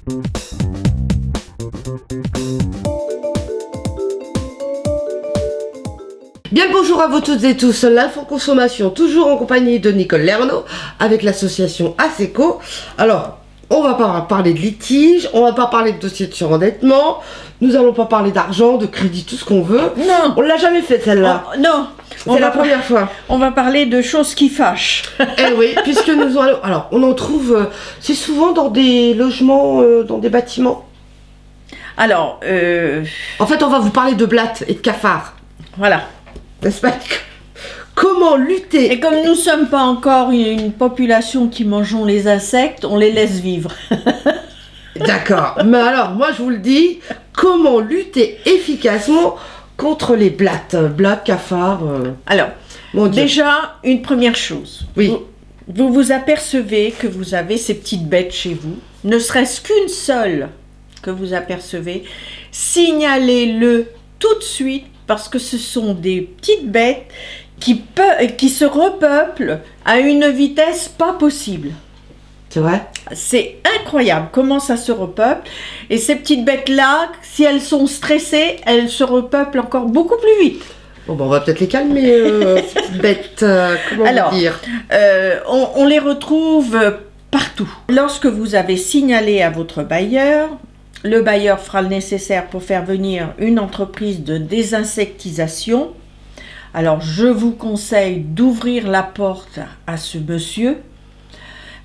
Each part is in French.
Bien le bonjour à vous toutes et tous, l'infoconsommation toujours en compagnie de Nicole Lernaud avec l'association ASECO. Alors, on va pas parler de litige, on va pas parler de dossier de surendettement, nous allons pas parler d'argent, de crédit, tout ce qu'on veut. Non. On l'a jamais fait celle-là. Oh, non. C'est la première fois. On va parler de choses qui fâchent. Eh oui, puisque nous allons... Alors, on en trouve, c'est souvent dans des logements, dans des bâtiments. Alors, En fait, on va vous parler de blattes et de cafards, voilà. n'est-ce pas? Comment lutter? Et comme nous ne sommes pas encore une population qui mangeons les insectes, on les laisse vivre. D'accord, mais alors, moi je vous le dis, comment lutter efficacement contre les blattes, cafards, Alors, mon Dieu. déjà, une première chose. Oui. Vous vous apercevez que vous avez ces petites bêtes chez vous, ne serait-ce qu'une seule que vous apercevez, signalez-le tout de suite parce que ce sont des petites bêtes qui se repeuplent à une vitesse pas possible. C'est vrai? C'est incroyable comment ça se repeuple. Et ces petites bêtes-là, si elles sont stressées, elles se repeuplent encore beaucoup plus vite. Bon, on va peut-être les calmer, ces petites bêtes, comment Alors, dire? On les retrouve partout. Lorsque vous avez signalé à votre bailleur, le bailleur fera le nécessaire pour faire venir une entreprise de désinsectisation. Alors, je vous conseille d'ouvrir la porte à ce monsieur,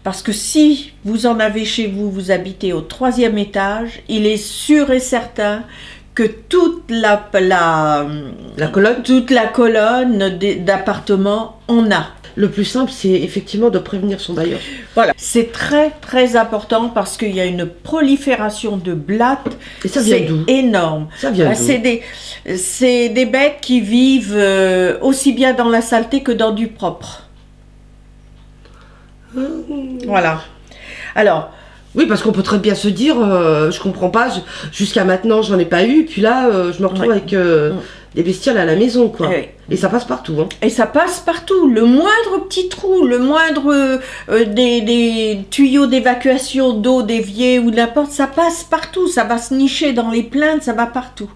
parce que si vous en avez chez vous, vous habitez au 3e étage, il est sûr et certain que toute la colonne d'appartements en a. Le plus simple, c'est effectivement de prévenir son bailleur. Voilà, c'est très très important parce qu'il y a une prolifération de blattes. Et ça vient d'où? C'est énorme. Ça vient d'où? C'est des bêtes qui vivent aussi bien dans la saleté que dans du propre. Voilà. Alors, oui, parce qu'on peut très bien se dire, je comprends pas, jusqu'à maintenant j'en ai pas eu, puis là je me retrouve avec des bestioles à la maison, quoi. Oui. Et ça passe partout, hein. Et ça passe partout. Le moindre petit trou, le moindre des tuyaux d'évacuation d'eau déviés ou n'importe, ça passe partout. Ça va se nicher dans les plaintes, ça va partout.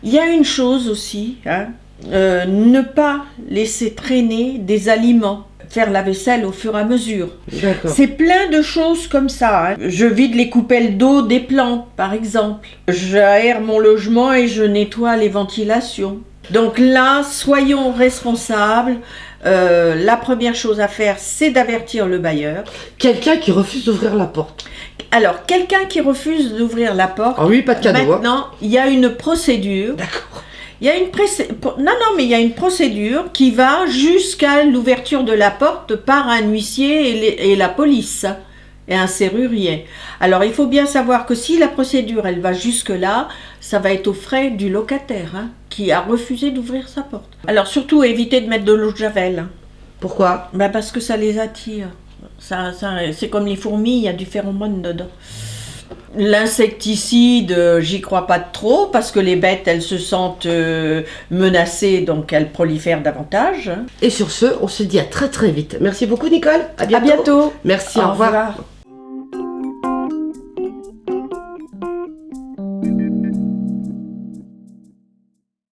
Il y a une chose aussi, hein, ne pas laisser traîner des aliments. Faire la vaisselle au fur et à mesure. D'accord. C'est plein de choses comme ça. Hein. Je vide les coupelles d'eau des plantes, par exemple. J'aère mon logement et je nettoie les ventilations. Donc là, soyons responsables. La première chose à faire, c'est d'avertir le bailleur. Quelqu'un qui refuse d'ouvrir la porte. Alors, quelqu'un qui refuse d'ouvrir la porte, Ah oui, pas de cadeau. maintenant, il y a une procédure. D'accord. Il y a mais il y a une procédure qui va jusqu'à l'ouverture de la porte par un huissier et la police et un serrurier. Alors il faut bien savoir que si la procédure elle va jusque là, ça va être aux frais du locataire hein, qui a refusé d'ouvrir sa porte. Alors surtout évitez de mettre de l'eau de javel. Pourquoi? Ben parce que ça les attire. C'est comme les fourmis, il y a du phéromone dedans. L'insecticide, j'y crois pas trop parce que les bêtes elles se sentent menacées donc elles prolifèrent davantage. Et sur ce, on se dit à très très vite. Merci beaucoup Nicole. À bientôt. Merci, au revoir.